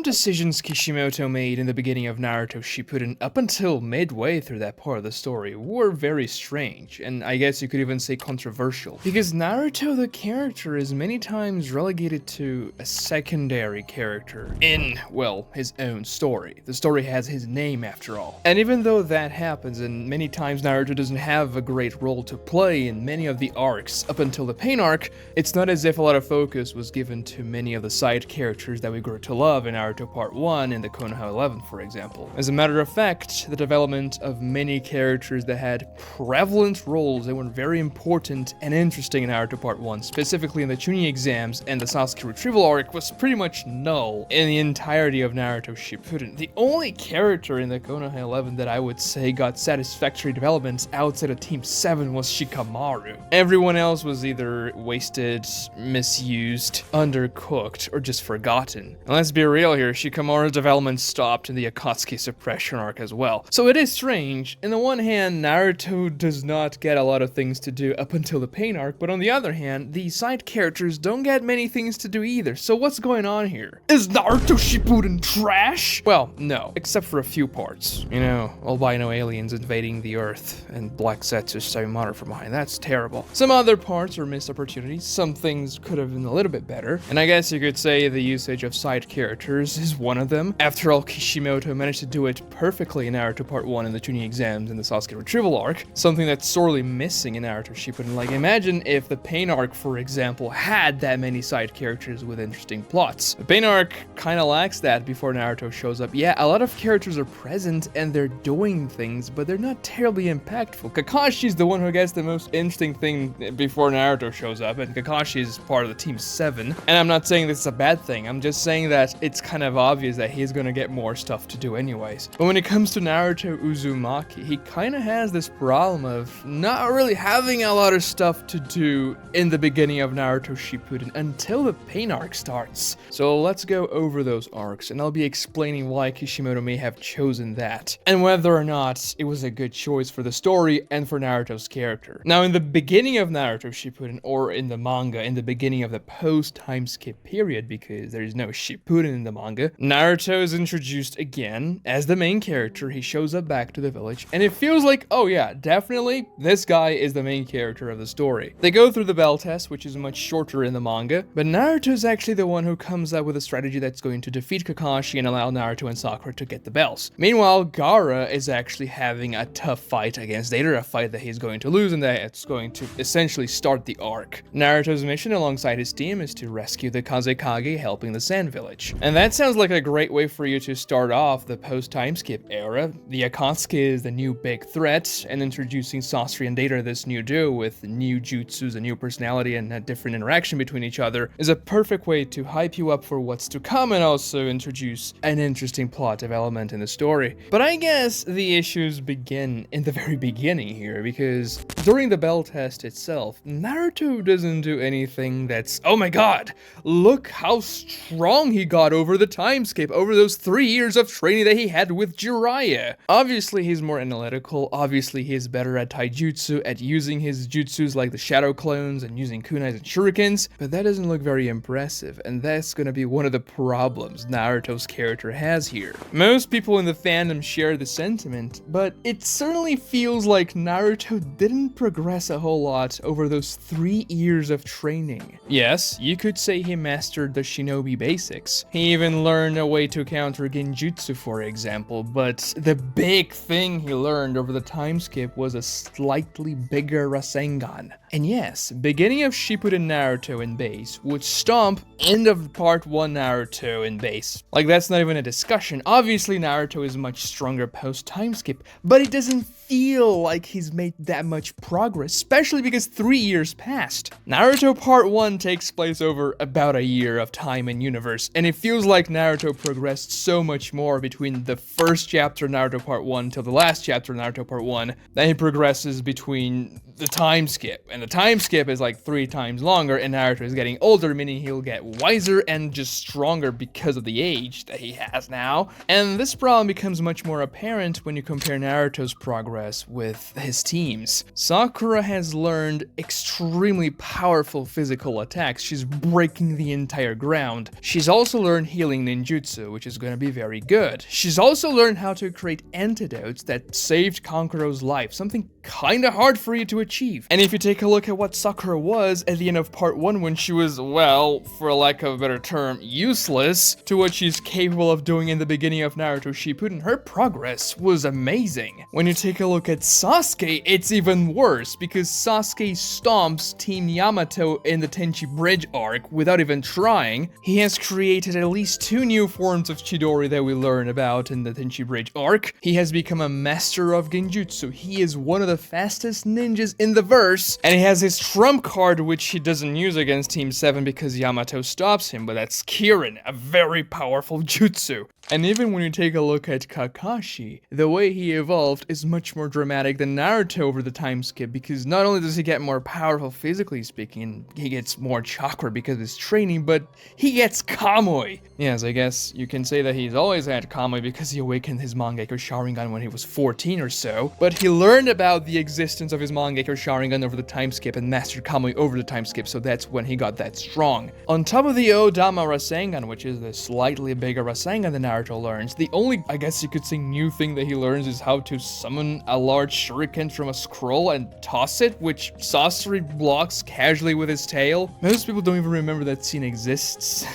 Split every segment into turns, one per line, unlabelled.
Some decisions Kishimoto made in the beginning of Naruto Shippuden up until midway through that part of the story were very strange, and I guess you could even say controversial, because Naruto the character is many times relegated to a secondary character in, well, his own story. The story has his name after all. And even though that happens, and many times Naruto doesn't have a great role to play in many of the arcs up until the Pain arc, it's not as if a lot of focus was given to many of the side characters that we grew to love in Naruto Part 1 and the Konoha 11, for example. As a matter of fact, the development of many characters that had prevalent roles that were very important and interesting in Naruto Part 1, specifically in the Chunin exams and the Sasuke retrieval arc, was pretty much null in the entirety of Naruto Shippuden. The only character in the Konoha 11 that I would say got satisfactory developments outside of Team 7 was Shikamaru. Everyone else was either wasted, misused, undercooked, or just forgotten. And let's be real here, Shikamaru's development stopped in the Akatsuki suppression arc as well. So it is strange. On the one hand, Naruto does not get a lot of things to do up until the Pain arc, but on the other hand, the side characters don't get many things to do either. So what's going on here? Is Naruto Shippuden trash? Well, no, except for a few parts. You know, albino aliens invading the Earth and Black Zetsu saving Madara from behind. That's terrible. Some other parts are missed opportunities. Some things could have been a little bit better. And I guess you could say the usage of side characters is one of them. After all, Kishimoto managed to do it perfectly in Naruto Part 1 in the Chunin exams and the Sasuke retrieval arc, something that's sorely missing in Naruto Shippuden. Like, imagine if the Pain arc, for example, had that many side characters with interesting plots. The Pain arc kind of lacks that before Naruto shows up. Yeah, a lot of characters are present and they're doing things, but they're not terribly impactful. Kakashi's the one who gets the most interesting thing before Naruto shows up, and Kakashi is part of the Team 7. And I'm not saying this is a bad thing, I'm just saying that it's kind of obvious that he's gonna get more stuff to do anyways. But when it comes to Naruto Uzumaki, he kind of has this problem of not really having a lot of stuff to do in the beginning of Naruto Shippuden until the Pain arc starts. So let's go over those arcs, and I'll be explaining why Kishimoto may have chosen that, and whether or not it was a good choice for the story and for Naruto's character. Now, in the beginning of Naruto Shippuden, or in the manga, in the beginning of the post-time skip period, because there is no Shippuden in the manga, Naruto is introduced again as the main character. He shows up back to the village, and it feels like, oh yeah, definitely, this guy is the main character of the story. They go through the bell test, which is much shorter in the manga, but Naruto is actually the one who comes up with a strategy that's going to defeat Kakashi and allow Naruto and Sakura to get the bells. Meanwhile, Gaara is actually having a tough fight against Deidara, a fight that he's going to lose and that it's going to essentially start the arc. Naruto's mission alongside his team is to rescue the Kazekage, helping the Sand Village. And that sounds like a great way for you to start off the post-time skip era. The Akatsuki is the new big threat, and introducing Sasori and Deidara, this new duo with new jutsus, a new personality, and a different interaction between each other, is a perfect way to hype you up for what's to come and also introduce an interesting plot development in the story. But I guess the issues begin in the very beginning here, because during the bell test itself, Naruto doesn't do anything that's, oh my god, look how strong he got over the time skip, over those 3 years of training that he had with Jiraiya. Obviously, he's more analytical. Obviously, he's better at taijutsu, at using his jutsus like the shadow clones and using kunais and shurikens, but that doesn't look very impressive, and that's gonna be one of the problems Naruto's character has here. Most people in the fandom share the sentiment, but it certainly feels like Naruto didn't progress a whole lot over those 3 years of training. Yes, you could say he mastered the shinobi basics. He even learned a way to counter genjutsu, for example, but the big thing he learned over the time skip was a slightly bigger Rasengan. And yes, beginning of Shippuden Naruto in base would stomp end of part 1 Naruto in base. Like, that's not even a discussion. Obviously, Naruto is much stronger post time skip, but it doesn't feel like he's made that much progress, especially because 3 years passed. Naruto Part 1 takes place over about a year of time and universe, and it feels like Naruto progressed so much more between the first chapter Naruto Part 1 till the last chapter Naruto Part 1 than he progresses between the time skip. And the time skip is like 3 times longer, and Naruto is getting older, meaning he'll get wiser and just stronger because of the age that he has now. And this problem becomes much more apparent when you compare Naruto's progress progress with his teams. Sakura has learned extremely powerful physical attacks. She's breaking the entire ground. She's also learned healing ninjutsu, which is going to be very good. She's also learned how to create antidotes that saved Kankuro's life, something kinda hard for you to achieve. And if you take a look at what Sakura was at the end of part 1 when she was, well, for lack of a better term, useless, to what she's capable of doing in the beginning of Naruto Shippuden, her progress was amazing. When you take a look at Sasuke, it's even worse, because Sasuke stomps Team Yamato in the Tenchi Bridge arc without even trying. He has created at least 2 new forms of Chidori that we learn about in the Tenchi Bridge arc. He has become a master of Genjutsu. He is one of the fastest ninjas in the verse, and he has his trump card, which he doesn't use against Team 7 because Yamato stops him, but that's Kirin, a very powerful jutsu. And even when you take a look at Kakashi, the way he evolved is much more dramatic than Naruto over the time skip, because not only does he get more powerful physically speaking, he gets more chakra because of his training, but he gets Kamui. Yes, I guess you can say that he's always had Kamui because he awakened his Mangekyo Sharingan when he was 14 or so, but he learned about the existence of his Mangekyo Sharingan over the time skip and mastered Kamui over the time skip, so that's when he got that strong. On top of the Odama Rasengan, which is the slightly bigger Rasengan than Naruto learns, the only, I guess you could say, new thing that he learns is how to summon a large shuriken from a scroll and toss it, which Sasori blocks casually with his tail. Most people don't even remember that scene exists.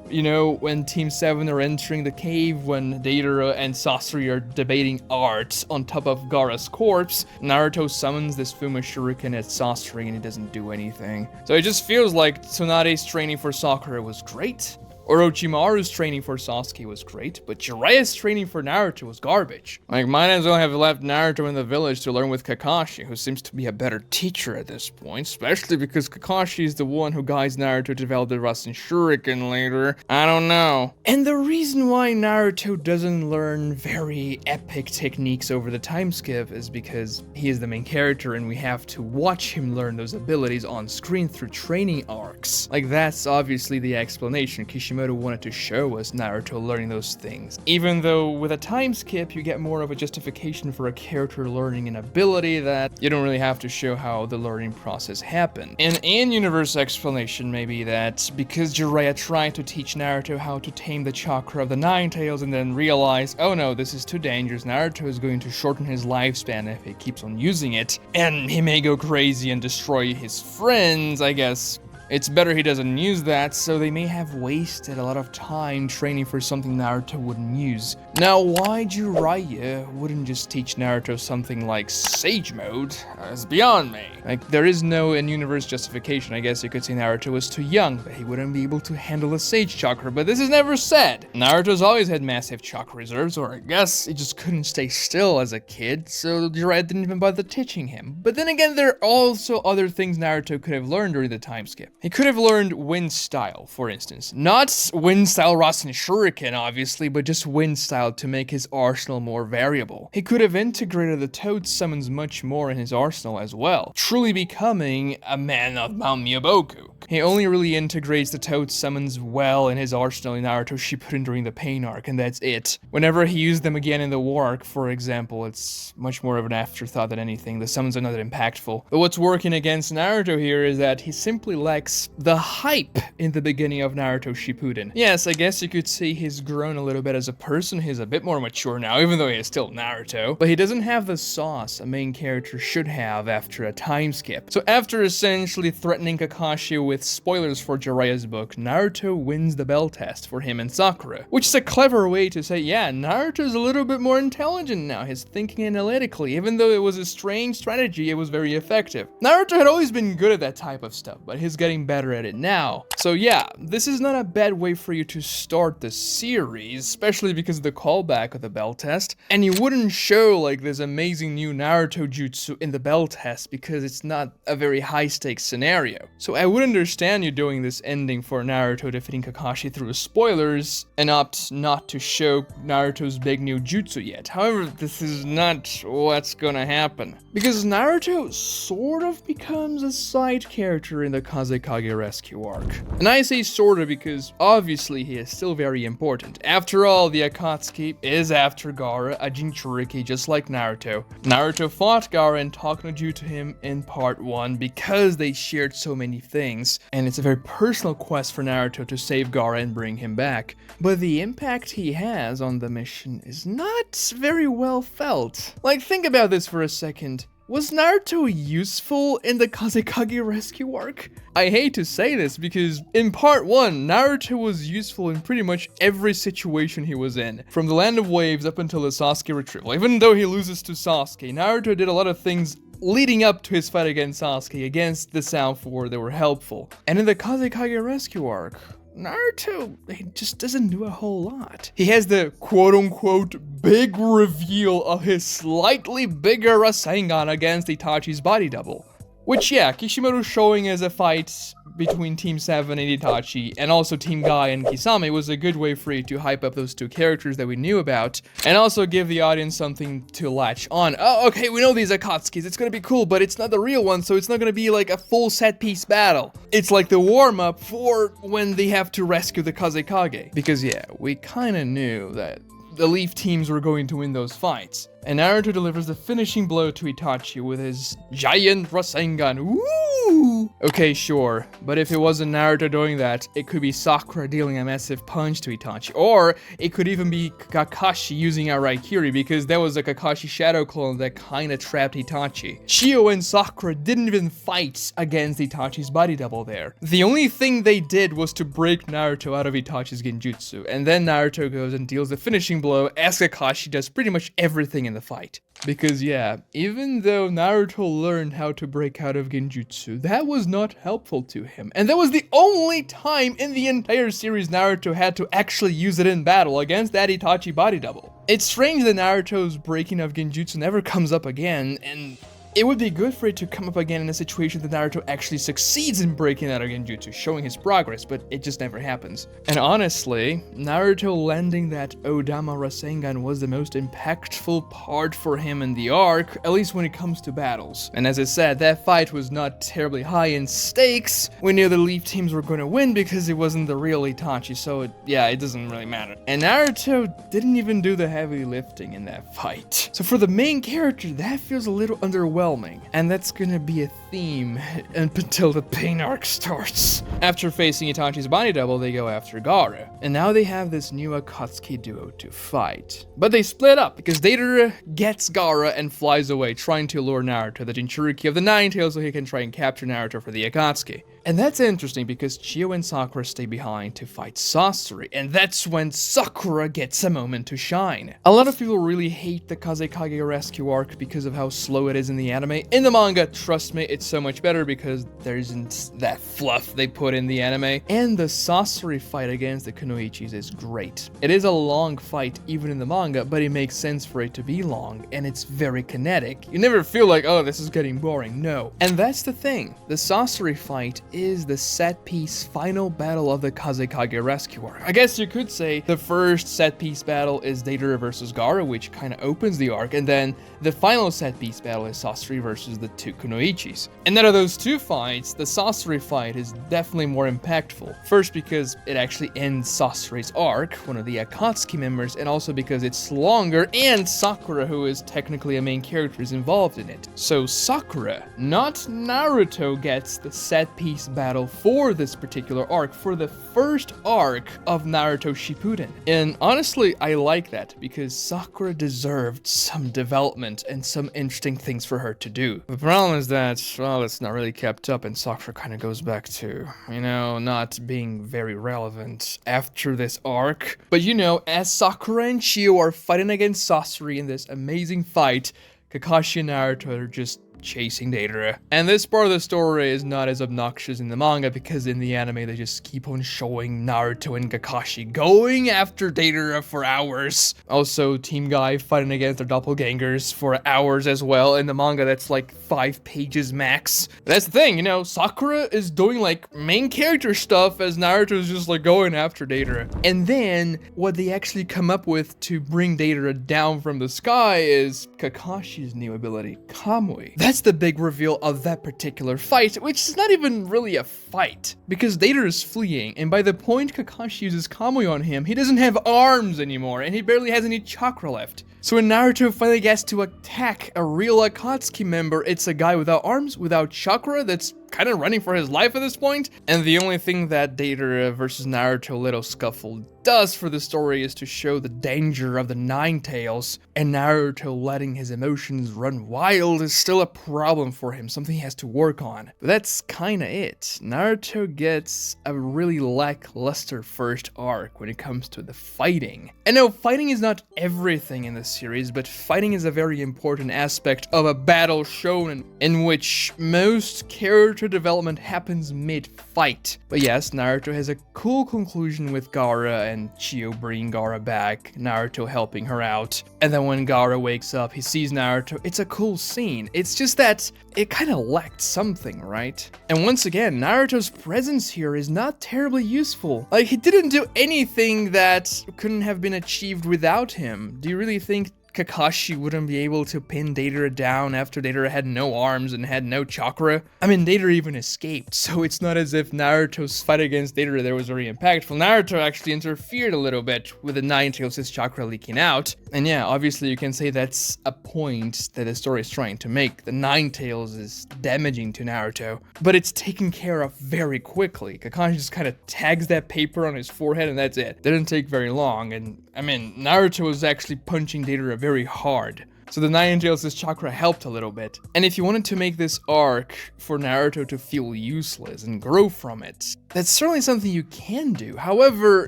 You know, when Team 7 are entering the cave, when Deidara and Sasori are debating art on top of Gaara's corpse, Naruto summons this Fuma Shuriken at Sasori and it doesn't do anything. So it just feels like Tsunade's training for Sakura was great, Orochimaru's training for Sasuke was great, but Jiraiya's training for Naruto was garbage. Like, might as well have left Naruto in the village to learn with Kakashi, who seems to be a better teacher at this point, especially because Kakashi is the one who guides Naruto to develop the Rasen Shuriken later. I don't know. And the reason why Naruto doesn't learn very epic techniques over the time skip is because he is the main character and we have to watch him learn those abilities on screen through training arcs. Like, that's obviously the explanation. Kishimoto wanted to show us Naruto learning those things. Even though with a time skip, you get more of a justification for a character learning an ability that you don't really have to show how the learning process happened. An in-universe explanation may be that because Jiraiya tried to teach Naruto how to tame the chakra of the Nine Tails and then realized, oh no, this is too dangerous, Naruto is going to shorten his lifespan if he keeps on using it, and he may go crazy and destroy his friends, I guess. It's better he doesn't use that, so they may have wasted a lot of time training for something Naruto wouldn't use. Now, why Jiraiya wouldn't just teach Naruto something like Sage Mode is beyond me. Like, there is no in-universe justification. I guess you could say Naruto was too young, that he wouldn't be able to handle the Sage Chakra, but this is never said. Naruto's always had massive chakra reserves, or I guess he just couldn't stay still as a kid, so Jiraiya didn't even bother teaching him. But then again, there are also other things Naruto could have learned during the time skip. He could have learned Wind Style, for instance. Not Wind Style Rasen Shuriken, obviously, but just Wind Style to make his arsenal more variable. He could have integrated the Toad summons much more in his arsenal as well, truly becoming a man of Mount Myoboku. He only really integrates the Toad summons well in his arsenal in Naruto Shippuden during the Pain arc, and that's it. Whenever he used them again in the War arc, for example, it's much more of an afterthought than anything. The summons are not that impactful. But what's working against Naruto here is that he simply lacks the hype in the beginning of Naruto Shippuden. Yes, I guess you could say he's grown a little bit as a person. He's a bit more mature now, even though he is still Naruto. But he doesn't have the sauce a main character should have after a time skip. So after essentially threatening Kakashi with spoilers for Jiraiya's book, Naruto wins the bell test for him and Sakura, which is a clever way to say, yeah, Naruto's a little bit more intelligent now. He's thinking analytically. Even though it was a strange strategy, it was very effective. Naruto had always been good at that type of stuff, but he's getting better at it now. So yeah, this is not a bad way for you to start the series, especially because of the callback of the bell test. And you wouldn't show like this amazing new Naruto jutsu in the bell test because it's not a very high stakes scenario. So I would understand understand you doing this ending for Naruto defeating Kakashi through spoilers and opt not to show Naruto's big new jutsu yet. However, this is not what's gonna happen. Because Naruto sort of becomes a side character in the Kazekage rescue arc. And I say sorta because obviously he is still very important. After all, the Akatsuki is after Gaara, a Jinchuriki just like Naruto. Naruto fought Gaara and talked no jutsu to him in part 1 because they shared so many things, and it's a very personal quest for Naruto to save Gaara and bring him back. But the impact he has on the mission is not very well felt. Like, think about this for a second. Was Naruto useful in the Kazekage rescue arc? I hate to say this because in part 1, Naruto was useful in pretty much every situation he was in. From the Land of Waves up until the Sasuke retrieval. Even though he loses to Sasuke, Naruto did a lot of things leading up to his fight against Sasuke, against the South 4 that were helpful. And in the Kazekage rescue arc, Naruto, he just doesn't do a whole lot. He has the quote-unquote big reveal of his slightly bigger Rasengan against Itachi's body double. Which, yeah, Kishimoto showing as a fight between Team 7 and Itachi, and also Team Guy and Kisame was a good way for you to hype up those two characters that we knew about, and also give the audience something to latch on. Oh, okay, we know these Akatsukis, it's gonna be cool, but it's not the real one, so it's not gonna be like a full set-piece battle. It's like the warm-up for when they have to rescue the Kazekage. Because yeah, we kinda knew that the Leaf teams were going to win those fights. And Naruto delivers the finishing blow to Itachi with his giant Rasengan. Woo! Okay, sure, but if it wasn't Naruto doing that, it could be Sakura dealing a massive punch to Itachi. Or it could even be Kakashi using a Raikiri, because that was a Kakashi shadow clone that kinda trapped Itachi. Shio and Sakura didn't even fight against Itachi's body double there. The only thing they did was to break Naruto out of Itachi's genjutsu, and then Naruto goes and deals the finishing blow as Kakashi does pretty much everything in the fight. Because yeah, even though Naruto learned how to break out of genjutsu, that was not helpful to him. And that was the only time in the entire series Naruto had to actually use it in battle against that Itachi body double. It's strange that Naruto's breaking of genjutsu never comes up again, and it would be good for it to come up again in a situation that Naruto actually succeeds in breaking out of genjutsu, showing his progress, but it just never happens. And honestly, Naruto landing that Odama Rasengan was the most impactful part for him in the arc, at least when it comes to battles. And as I said, that fight was not terribly high in stakes. We knew the Leaf teams were going to win because it wasn't the real Itachi, so it doesn't really matter. And Naruto didn't even do the heavy lifting in that fight. So for the main character, that feels a little underwhelming. And that's gonna be a theme until the pain arc starts. After facing Itachi's body double, they go after Gaara. And now they have this new Akatsuki duo to fight. But they split up because Deidara gets Gaara and flies away, trying to lure Naruto, the Jinchuriki of the Nine-Tails, so he can try and capture Naruto for the Akatsuki. And that's interesting because Chio and Sakura stay behind to fight Sasori, and that's when Sakura gets a moment to shine. A lot of people really hate the Kazekage rescue arc because of how slow it is in the anime. In the manga, trust me, it's so much better because there isn't that fluff they put in the anime. And the Sasori fight against the Kunoichis is great. It is a long fight even in the manga, but it makes sense for it to be long, and it's very kinetic. You never feel like, oh, this is getting boring. No. And that's the thing. The Sasori fight is the set-piece final battle of the Kazekage rescue arc. I guess you could say the first set-piece battle is Deidara versus Gaara, which kind of opens the arc, and then the final set-piece battle is Sasori versus the two Kunoichis. And out of those two fights, the Sasori fight is definitely more impactful. First because it actually ends Sasori's arc, one of the Akatsuki members, and also because it's longer, and Sakura, who is technically a main character, is involved in it. So Sakura, not Naruto, gets the set-piece battle for this particular arc, for the first arc of Naruto Shippuden. And honestly, I like that, because Sakura deserved some development and some interesting things for her to do. The problem is that, well, it's not really kept up, and Sakura kind of goes back to, not being very relevant after this arc. But as Sakura and Chio are fighting against Sasori in this amazing fight, Kakashi and Naruto are just chasing Deidara. And this part of the story is not as obnoxious in the manga because in the anime they just keep on showing Naruto and Kakashi going after Deidara for hours. Also, Team Guy fighting against their doppelgangers for hours as well. In the manga, that's like 5 pages max. That's the thing, you know, Sakura is doing like main character stuff as Naruto is just like going after Deidara. And then what they actually come up with to bring Deidara down from the sky is Kakashi's new ability, Kamui. That's the big reveal of that particular fight, which is not even really a fight because Deidara is fleeing, and by the point Kakashi uses Kamui on him, he doesn't have arms anymore and he barely has any chakra left. So when Naruto finally gets to attack a real Akatsuki member, it's a guy without arms, without chakra, that's kind of running for his life at this point. And the only thing that Deidara versus Naruto little scuffle does for the story is to show the danger of the Nine Tails, and Naruto letting his emotions run wild is still a problem for him, something he has to work on. But that's kinda it. Naruto gets a really lackluster first arc when it comes to the fighting. And no, fighting is not everything in this series, but fighting is a very important aspect of a battle shonen in which most character development happens mid-fight. But yes, Naruto has a cool conclusion with Gaara and Chio bringing Gaara back, Naruto helping her out, and then when Gaara wakes up, he sees Naruto. It's a cool scene. It's just that it kind of lacked something, right? And once again, Naruto's presence here is not terribly useful. Like, he didn't do anything that couldn't have been achieved without him. Do you really think Kakashi wouldn't be able to pin Deidara down after Deidara had no arms and had no chakra? I mean, Deidara even escaped, so it's not as if Naruto's fight against Deidara there was very impactful. Naruto actually interfered a little bit with the Nine Tails' chakra leaking out. And yeah, obviously you can say that's a point that the story is trying to make. The Nine Tails is damaging to Naruto, but it's taken care of very quickly. Kakashi just kind of tags that paper on his forehead and that's it. Didn't take very long, and I mean, Naruto was actually punching Deidara very hard. So the Nine Tails' chakra helped a little bit. And if you wanted to make this arc for Naruto to feel useless and grow from it, that's certainly something you can do. However,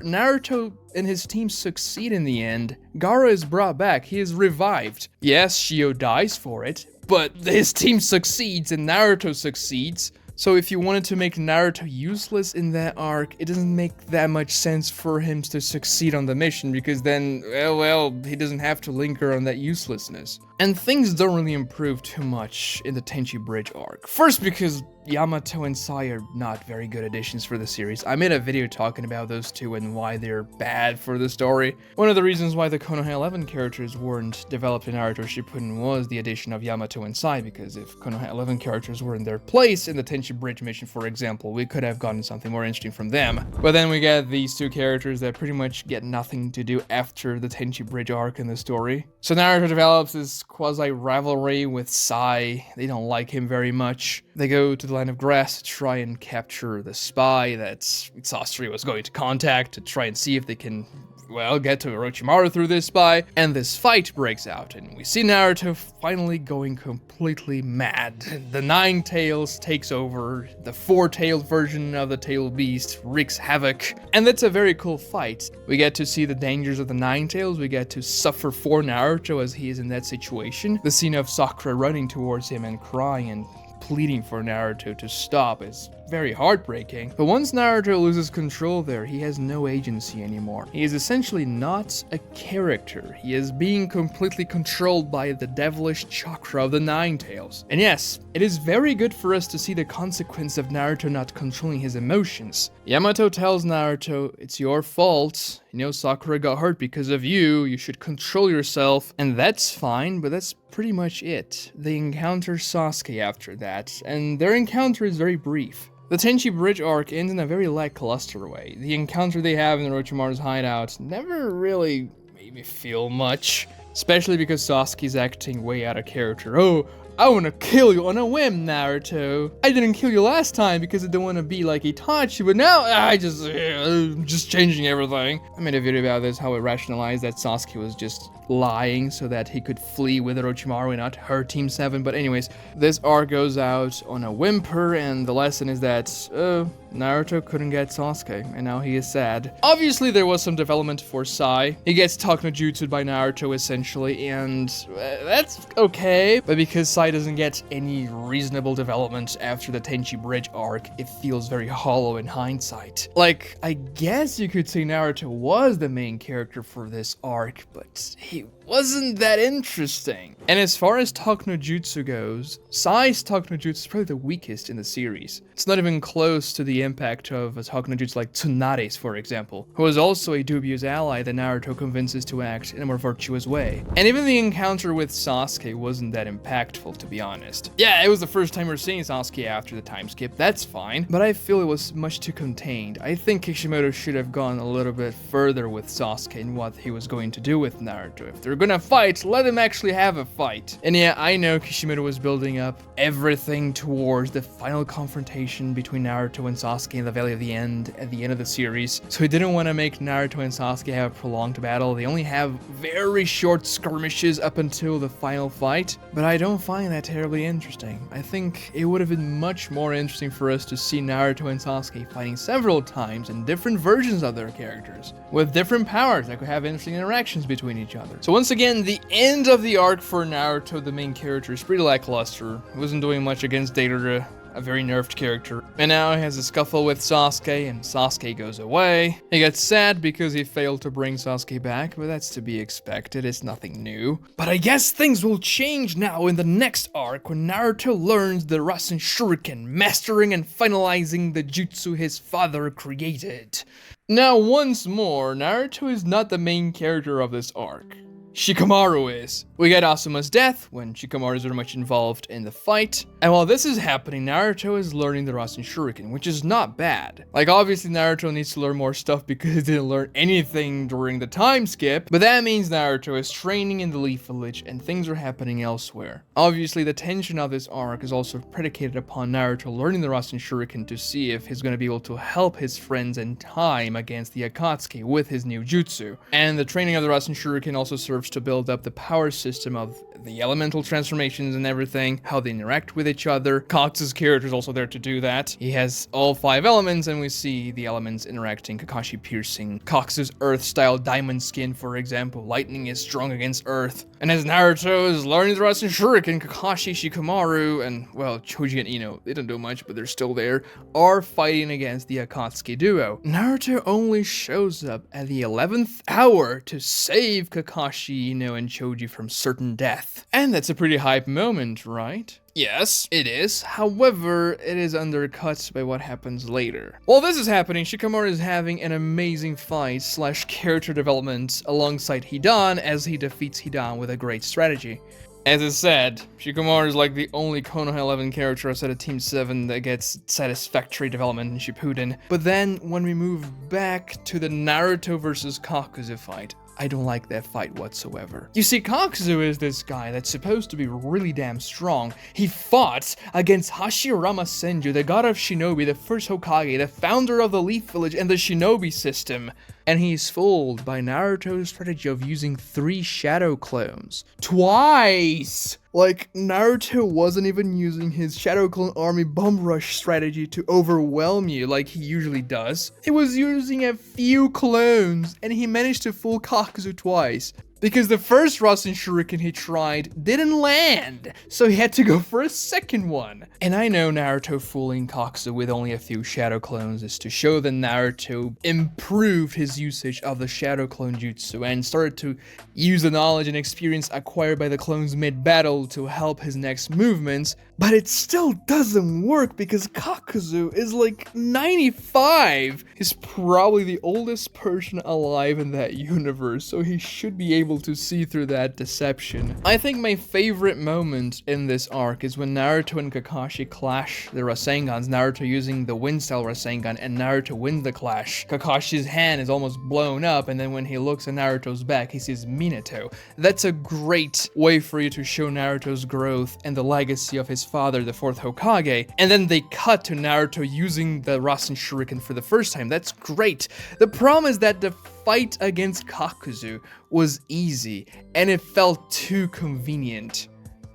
Naruto and his team succeed in the end. Gaara is brought back, he is revived. Yes, Shio dies for it, but his team succeeds and Naruto succeeds. So if you wanted to make Naruto useless in that arc, it doesn't make that much sense for him to succeed on the mission, because then, well, he doesn't have to linger on that uselessness. And things don't really improve too much in the Tenchi Bridge arc. First, because Yamato and Sai are not very good additions for the series. I made a video talking about those two and why they're bad for the story. One of the reasons why the Konoha 11 characters weren't developed in Naruto Shippuden was the addition of Yamato and Sai, because if Konoha 11 characters were in their place in the Tenchi Bridge mission, for example, we could have gotten something more interesting from them. But then we get these two characters that pretty much get nothing to do after the Tenchi Bridge arc in the story. So Naruto develops this quasi-rivalry with Sai. They don't like him very much. They go to the Land of Grass to try and capture the spy that Sasori was going to contact to try and see if they can, well, get to Orochimaru through this spy. And this fight breaks out, and we see Naruto finally going completely mad. The Nine Tails takes over, the four-tailed version of the Tail Beast wreaks havoc, and that's a very cool fight. We get to see the dangers of the Nine Tails, we get to suffer for Naruto as he is in that situation. The scene of Sakura running towards him and crying and pleading for Naruto to stop is very heartbreaking. But once Naruto loses control there, he has no agency anymore. He is essentially not a character. He is being completely controlled by the devilish chakra of the Nine Tails. And yes, it is very good for us to see the consequence of Naruto not controlling his emotions. Yamato tells Naruto, it's your fault. You know, Sakura got hurt because of you. You should control yourself. And that's fine, but that's pretty much it. They encounter Sasuke after that, and their encounter is very brief. The Tenchi Bridge arc ends in a very lackluster way. The encounter they have in Orochimaru's hideout never really made me feel much, especially because Sasuke's acting way out of character. Oh, I wanna kill you on a whim, Naruto. I didn't kill you last time because I don't wanna be like Itachi, but now I just changing everything. I made a video about this, how I rationalized that Sasuke was just lying so that he could flee with Orochimaru and not hurt Team 7. But anyways, this arc goes out on a whimper, and the lesson is that Naruto couldn't get Sasuke, and now he is sad. Obviously, there was some development for Sai. He gets taught no jutsu by Naruto, essentially, and that's okay. But because Sai fight doesn't get any reasonable development after the Tenchi Bridge arc, it feels very hollow in hindsight. Like, I guess you could say Naruto was the main character for this arc, but he wasn't that interesting. And as far as Talk no Jutsu goes, Sai's Talk no Jutsu is probably the weakest in the series. It's not even close to the impact of a Talk no Jutsu like Tsunade's, for example, who was also a dubious ally that Naruto convinces to act in a more virtuous way. And even the encounter with Sasuke wasn't that impactful, to be honest. Yeah, it was the first time we're seeing Sasuke after the time skip, that's fine, but I feel it was much too contained. I think Kishimoto should have gone a little bit further with Sasuke and what he was going to do with Naruto. If they're gonna fight, let them actually have a fight. And yeah, I know Kishimoto was building up everything towards the final confrontation between Naruto and Sasuke in the Valley of the End at the end of the series, so he didn't want to make Naruto and Sasuke have a prolonged battle. They only have very short skirmishes up until the final fight, but I don't find that terribly interesting. I think it would have been much more interesting for us to see Naruto and Sasuke fighting several times in different versions of their characters, with different powers that could have interesting interactions between each other. So once again, the end of the arc for Naruto, the main character, is pretty lackluster. He wasn't doing much against Deidara, a very nerfed character. And now he has a scuffle with Sasuke, and Sasuke goes away. He gets sad because he failed to bring Sasuke back, but that's to be expected, it's nothing new. But I guess things will change now in the next arc when Naruto learns the Rasen Shuriken, mastering and finalizing the jutsu his father created. Now once more, Naruto is not the main character of this arc. Shikamaru is. We get Asuma's death when Shikamaru is very much involved in the fight, and while this is happening, Naruto is learning the Rasen Shuriken, which is not bad. Like, obviously Naruto needs to learn more stuff because he didn't learn anything during the time skip, but that means Naruto is training in the Leaf Village and things are happening elsewhere. Obviously, the tension of this arc is also predicated upon Naruto learning the Rasen Shuriken to see if he's going to be able to help his friends in time against the Akatsuki with his new jutsu. And the training of the Rasen Shuriken also serves to build up the power system of the elemental transformations and everything, how they interact with each other. Cox's character is also there to do that. He has all 5 elements, and we see the elements interacting, Kakashi piercing Cox's earth-style diamond skin, for example. Lightning is strong against earth. And as Naruto is learning the Rasen Shuriken, Kakashi, Shikamaru, and, well, Choji and Ino, they don't do much, but they're still there, are fighting against the Akatsuki duo. Naruto only shows up at the 11th hour to save Kakashi, Ino, and Choji from certain death. And that's a pretty hype moment, right? Yes, it is. However, it is undercut by what happens later. While this is happening, Shikamaru is having an amazing fight / character development alongside Hidan as he defeats Hidan with a great strategy. As I said, Shikamaru is like the only Konoha 11 character outside of Team 7 that gets satisfactory development in Shippuden. But then, when we move back to the Naruto versus Kakuzu fight, I don't like that fight whatsoever. You see, Kakuzu is this guy that's supposed to be really damn strong. He fought against Hashirama Senju, the god of shinobi, the first Hokage, the founder of the Leaf Village and the shinobi system. And he's fooled by Naruto's strategy of using 3 shadow clones. Twice! Like, Naruto wasn't even using his Shadow Clone Army Bum Rush strategy to overwhelm you like he usually does. He was using a few clones, and he managed to fool Kakuzu twice. Because the first Rasen Shuriken he tried didn't land, so he had to go for a second one. And I know Naruto fooling Kakuzu with only a few Shadow Clones is to show that Naruto improved his usage of the Shadow Clone Jutsu and started to use the knowledge and experience acquired by the clones mid-battle to help his next movements, but it still doesn't work because Kakuzu is like 95. He's probably the oldest person alive in that universe, so he should be able to see through that deception. I think my favorite moment in this arc is when Naruto and Kakashi clash the Rasengans, Naruto using the wind-style Rasengan, and Naruto wins the clash. Kakashi's hand is almost blown up, and then when he looks at Naruto's back, he sees Minato. That's a great way for you to show Naruto's growth and the legacy of his father, the 4th Hokage, and then they cut to Naruto using the Rasen Shuriken for the first time. That's great. The problem is that the fight against Kakuzu was easy, and it felt too convenient.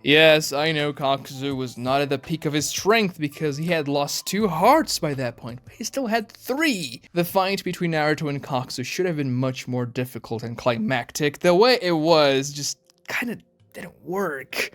Yes, I know Kakuzu was not at the peak of his strength because he had lost 2 hearts by that point, but he still had 3. The fight between Naruto and Kakuzu should have been much more difficult and climactic. The way it was just kind of didn't work.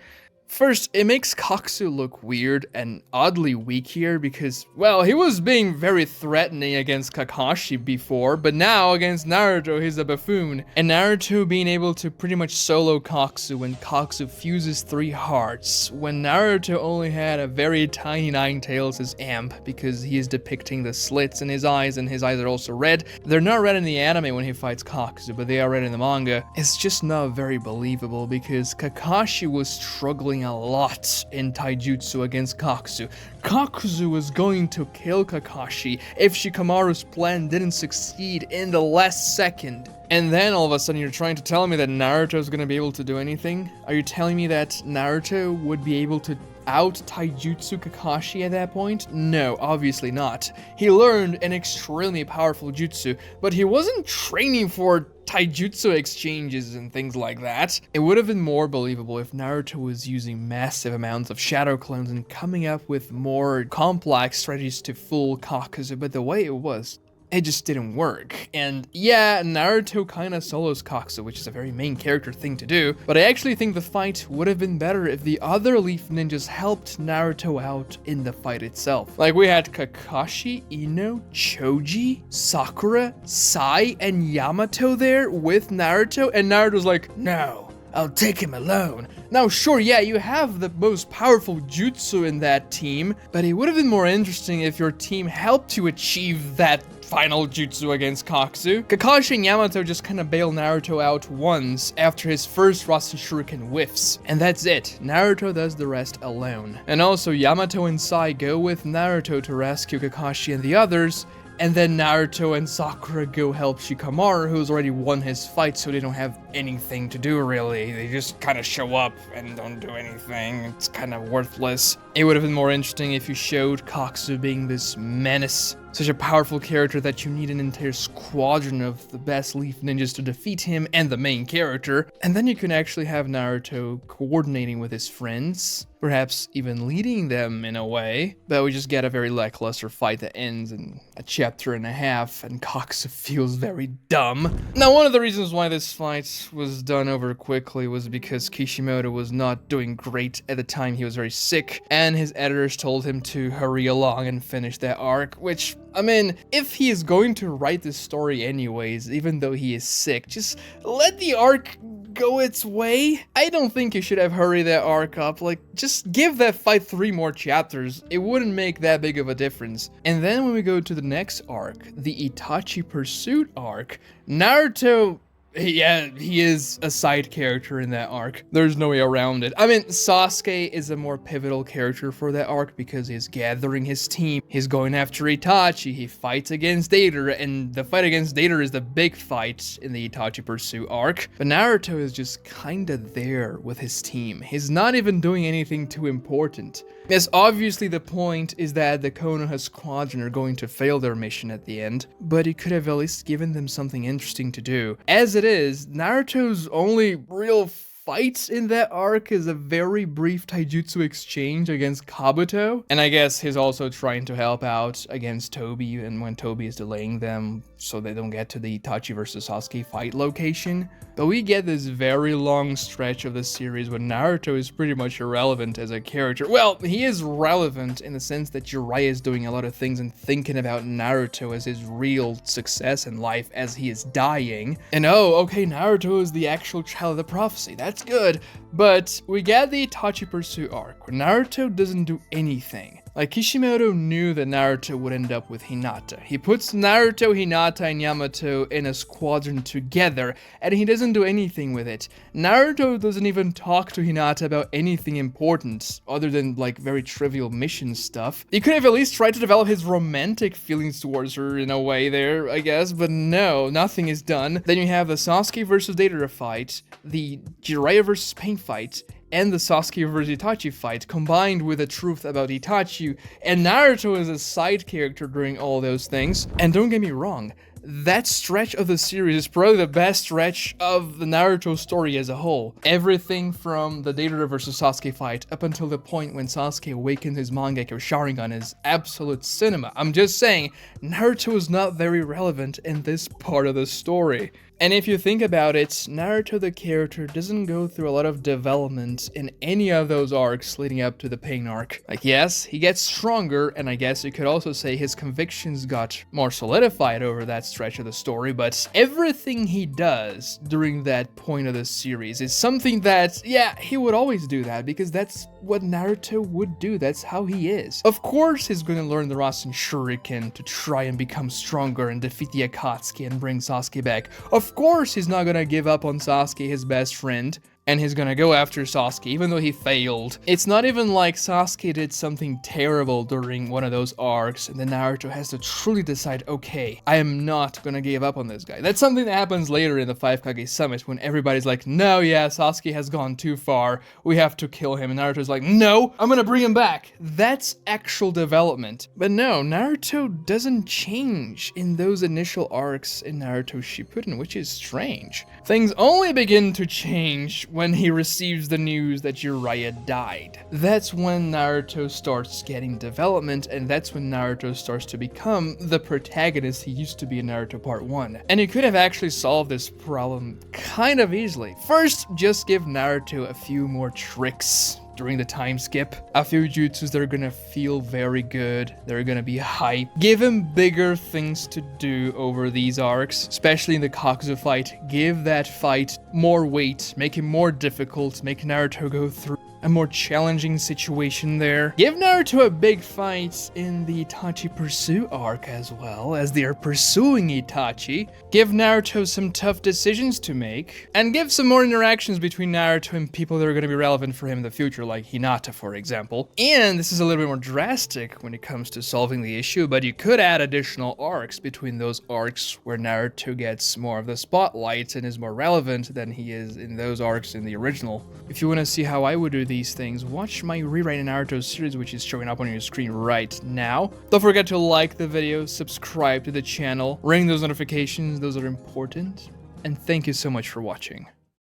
First, it makes Kaksu look weird and oddly weak here because, well, he was being very threatening against Kakashi before, but now against Naruto, he's a buffoon. And Naruto being able to pretty much solo Kaksu when Kaksu fuses 3 hearts, when Naruto only had a very tiny 9 tails as amp because he is depicting the slits in his eyes and his eyes are also red. They're not red in the anime when he fights Kaksu, but they are red in the manga. It's just not very believable because Kakashi was struggling a lot in taijutsu against Kaksu. Kaksu was going to kill Kakashi if Shikamaru's plan didn't succeed in the last second. And then all of a sudden you're trying to tell me that Naruto's gonna be able to do anything? Are you telling me that Naruto would be able to out taijutsu Kakashi at that point? No, obviously not. He learned an extremely powerful jutsu, but he wasn't training for taijutsu exchanges and things like that. It would have been more believable if Naruto was using massive amounts of shadow clones and coming up with more complex strategies to fool Kakuzu, but the way it was, it just didn't work. And yeah, Naruto kinda solos Kaksu, which is a very main character thing to do, but I actually think the fight would have been better if the other Leaf Ninjas helped Naruto out in the fight itself. Like, we had Kakashi, Ino, Choji, Sakura, Sai, and Yamato there with Naruto, and Naruto's like, no, I'll take him alone. Now, sure, yeah, you have the most powerful jutsu in that team, but it would have been more interesting if your team helped you achieve that final jutsu against Kaksu. Kakashi and Yamato just kind of bail Naruto out once after his first Rasen Shuriken whiffs, and that's it. Naruto does the rest alone. And also, Yamato and Sai go with Naruto to rescue Kakashi and the others, and then Naruto and Sakura go help Shikamaru, who's already won his fight, so they don't have anything to do, really. They just kind of show up and don't do anything. It's kind of worthless. It would have been more interesting if you showed Kaksu being this menace, such a powerful character that you need an entire squadron of the best Leaf Ninjas to defeat him and the main character. And then you can actually have Naruto coordinating with his friends, perhaps even leading them in a way, but we just get a very lackluster fight that ends in a chapter and a half, and Kaksu feels very dumb. Now, one of the reasons why this fight was done over quickly was because Kishimoto was not doing great at the time. He was very sick, and his editors told him to hurry along and finish that arc, which, I mean, if he is going to write this story anyways, even though he is sick, just let the arc go its way. I don't think you should have hurried that arc up. Like, just give that fight 3 more chapters. It wouldn't make that big of a difference. And then when we go to the next arc, the Itachi Pursuit arc, Naruto, yeah, he is a side character in that arc. There's no way around it. I mean, Sasuke is a more pivotal character for that arc because he's gathering his team. He's going after Itachi. He fights against Deidara, and the fight against Deidara is the big fight in the Itachi Pursuit arc. But Naruto is just kinda there with his team. He's not even doing anything too important. Yes, obviously the point is that the Konoha squadron are going to fail their mission at the end, but he could have at least given them something interesting to do. As it is, Naruto's only real fight in that arc is a very brief taijutsu exchange against Kabuto, and I guess he's also trying to help out against Tobi, and when Tobi is delaying them so they don't get to the Itachi versus Sasuke fight location. But we get this very long stretch of the series when Naruto is pretty much irrelevant as a character. Well, he is relevant in the sense that Jiraiya is doing a lot of things and thinking about Naruto as his real success in life as he is dying. And oh, okay, Naruto is the actual child of the prophecy. That's good. But we get the Itachi Pursuit arc where Naruto doesn't do anything. Like, Kishimoto knew that Naruto would end up with Hinata. He puts Naruto, Hinata, and Yamato in a squadron together, and he doesn't do anything with it. Naruto doesn't even talk to Hinata about anything important, other than, like, very trivial mission stuff. He could have at least tried to develop his romantic feelings towards her in a way there, I guess, but no, nothing is done. Then you have the Sasuke versus Deidara fight, the Jiraiya versus Pain fight, and the Sasuke vs Itachi fight, combined with the truth about Itachi, and Naruto is a side character during all those things. And don't get me wrong, that stretch of the series is probably the best stretch of the Naruto story as a whole. Everything from the Deidara vs Sasuke fight up until the point when Sasuke awakens his Mangekyo Sharingan is absolute cinema. I'm just saying, Naruto is not very relevant in this part of the story. And if you think about it, Naruto the character doesn't go through a lot of development in any of those arcs leading up to the Pain arc. Like, yes, he gets stronger, and I guess you could also say his convictions got more solidified over that stretch of the story, but everything he does during that point of the series is something that, yeah, he would always do that because that's what Naruto would do. That's how he is. Of course, he's going to learn the Rasen Shuriken to try and become stronger and defeat the Akatsuki and bring Sasuke back. Of course, he's not going to give up on Sasuke, his best friend. And he's gonna go after Sasuke, even though he failed. It's not even like Sasuke did something terrible during one of those arcs, and then Naruto has to truly decide, okay, I am not gonna give up on this guy. That's something that happens later in the 5 Kage Summit, when everybody's like, no, yeah, Sasuke has gone too far, we have to kill him, and Naruto's like, no, I'm gonna bring him back. That's actual development. But no, Naruto doesn't change in those initial arcs in Naruto Shippuden, which is strange. Things only begin to change when he receives the news that Jiraiya died. That's when Naruto starts getting development, and that's when Naruto starts to become the protagonist he used to be in Naruto Part 1. And you could have actually solved this problem kind of easily. First, just give Naruto a few more tricks during the time skip. A few jutsus that are gonna feel very good, they're gonna be hype. Give him bigger things to do over these arcs, especially in the Kakuzu fight. Give that fight more weight, make it more difficult, make Naruto go through a more challenging situation there. Give Naruto a big fight in the Itachi Pursuit arc as well, as they are pursuing Itachi. Give Naruto some tough decisions to make, and give some more interactions between Naruto and people that are going to be relevant for him in the future, like Hinata, for example. And this is a little bit more drastic when it comes to solving the issue, but you could add additional arcs between those arcs where Naruto gets more of the spotlight and is more relevant than he is in those arcs in the original. If you want to see how I would do these things, watch my Rewrite Naruto series, which is showing up on your screen right now. Don't forget to like the video, subscribe to the channel, ring those notifications, those are important, and thank you so much for watching.